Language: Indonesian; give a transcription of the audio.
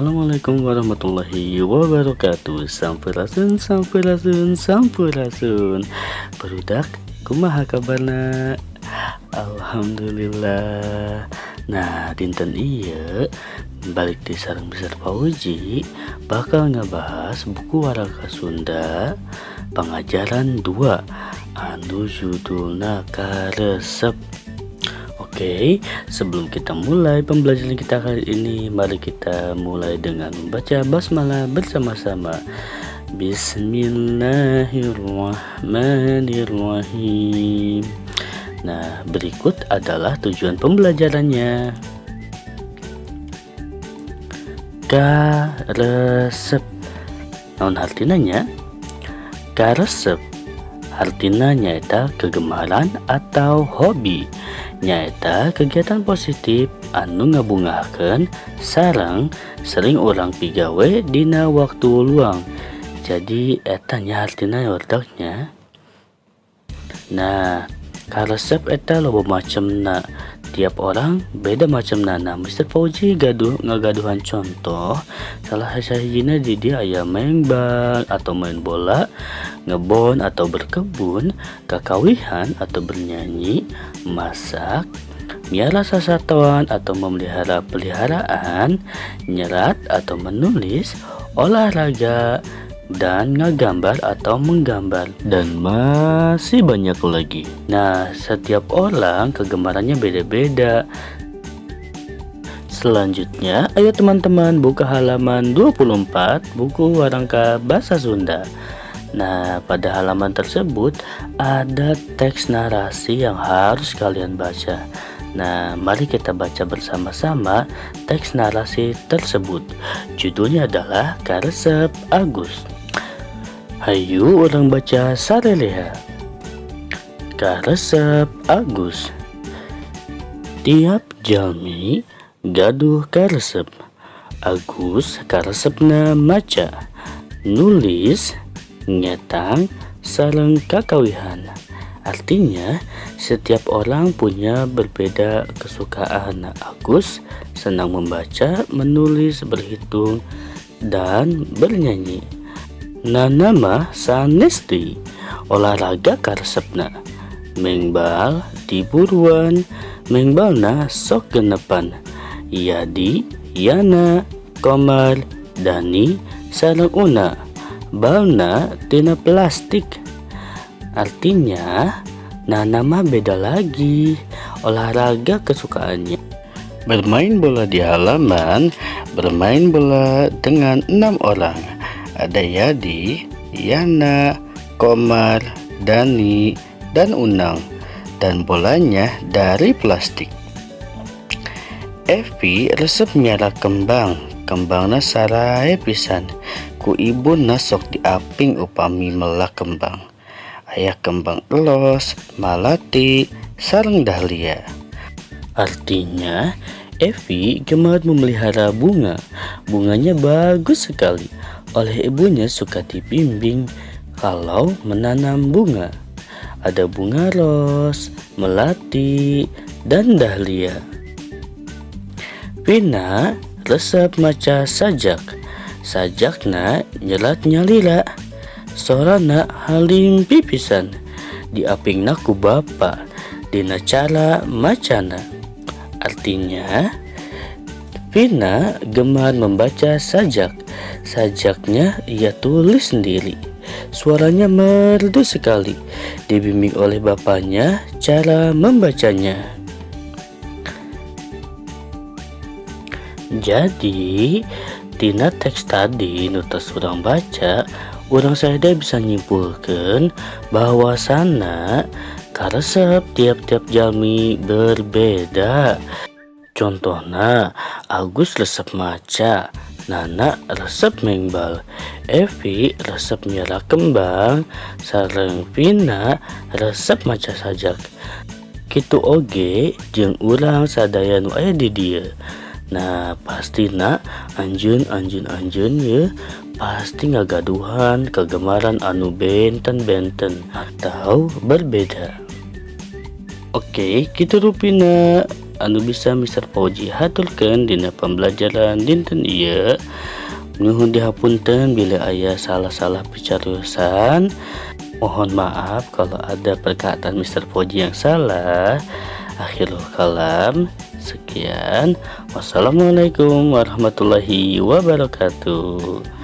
Assalamualaikum warahmatullahi wabarakatuh. Sampurasun, sampurasun, sampurasun. Barudak, kumaha kabarna? Alhamdulillah. Nah, dinten iya balik di sarang besar Fauzi bakal ngebahas buku Waraka Sunda pengajaran 2 anu judulna Karesep. Oke, sebelum kita mulai pembelajaran kita kali ini, mari kita mulai dengan membaca basmalah bersama-sama. Bismillahirrahmanirrahim. Nah, berikut adalah tujuan pembelajarannya. Karesep. Naon artinanya? Karesep artina nyaeta kegemaran atau hobi, nyaeta kegiatan positif anu ngabungakeun sareng sering orang pigawe dina waktu luang. Jadi eta nya artina wordaknya. Nah, karesep eta loba macemna, tiap orang beda macemna. Nah, Mr. Fauzi ngagaduhan contoh salah sahijina di dia aya main bal atau main bola, ngebon atau berkebun, kakawihan atau bernyanyi, masak, miara sasatuan atau memelihara peliharaan, nyerat atau menulis, olahraga, dan ngegambar atau menggambar, dan masih banyak lagi. Nah, setiap orang kegemarannya beda-beda. Selanjutnya, ayo teman-teman buka halaman 24 buku Waraka Bahasa Sunda. Nah, pada halaman tersebut ada teks narasi yang harus kalian baca. Nah, mari kita baca bersama-sama teks narasi tersebut. Judulnya adalah Karesep Agus. Hayu orang baca sareleha. Karesep Agus. Tiap jalmi gaduh karesep. Agus karesepna maca, nulis, ngetang, sareng kakawihan. Artinya setiap orang punya berbeda kesukaan. Agus senang membaca, menulis, berhitung, dan bernyanyi. Nama sanesti olahraga karesepna, mengbal diburuan, mengbalna sok genepan, Yadi, Yana, Komar, Dani, sareng Una, balna tina plastik. Artinya nama beda lagi olahraga kesukaannya. Bermain bola di halaman, bermain bola dengan 6 orang. Ada Yadi, Yana, Komar, Dani, dan Unang, dan bolanya dari plastik. Evi resep miara kembang, kembangna sarae pisan, ku ibuna sok diaping upami melah kembang. Aya kembang elos, malati, sareng dahlia. Artinya Evi gemar memelihara bunga. Bunganya bagus sekali. Oleh ibunya suka dibimbing kalau menanam bunga. Ada bunga ros, melati, dan dahlia. Vina resep maca sajak. Sajakna nyelat nyalira. Sorana halim pipisan. Diapingna ku bapa dina cara macana. Artinya Vina gemar membaca sajak. Sajaknya ia tulis sendiri. Suaranya merdu sekali. Dibimbing oleh bapaknya cara membacanya. Jadi tina teks tadi nutas urang baca, urang sadaya bisa nyimpulkan bahwasana karesep tiap-tiap jalmi berbeda. Contohna, Agus resep maca, Nana resep mengbal, Evi resep miara kembang, sareng Vina resep maca sajak. Kitu oge jeung urang sadaya nu aya di dieu. Nah, pastina anjeun ya pasti ngagaduhan kegemaran anu benten-benten atau berbeda. Oke, kitu rupina anu bisa Mr. Fauzi haturkeun dina pembelajaran dinten ieu. Nuhun dihapunten bila aya salah-salah picarusan. Mohon maaf kalau ada perkataan Mr. Fauzi yang salah. Akhirul kalam. Sekian. Wassalamualaikum warahmatullahi wabarakatuh.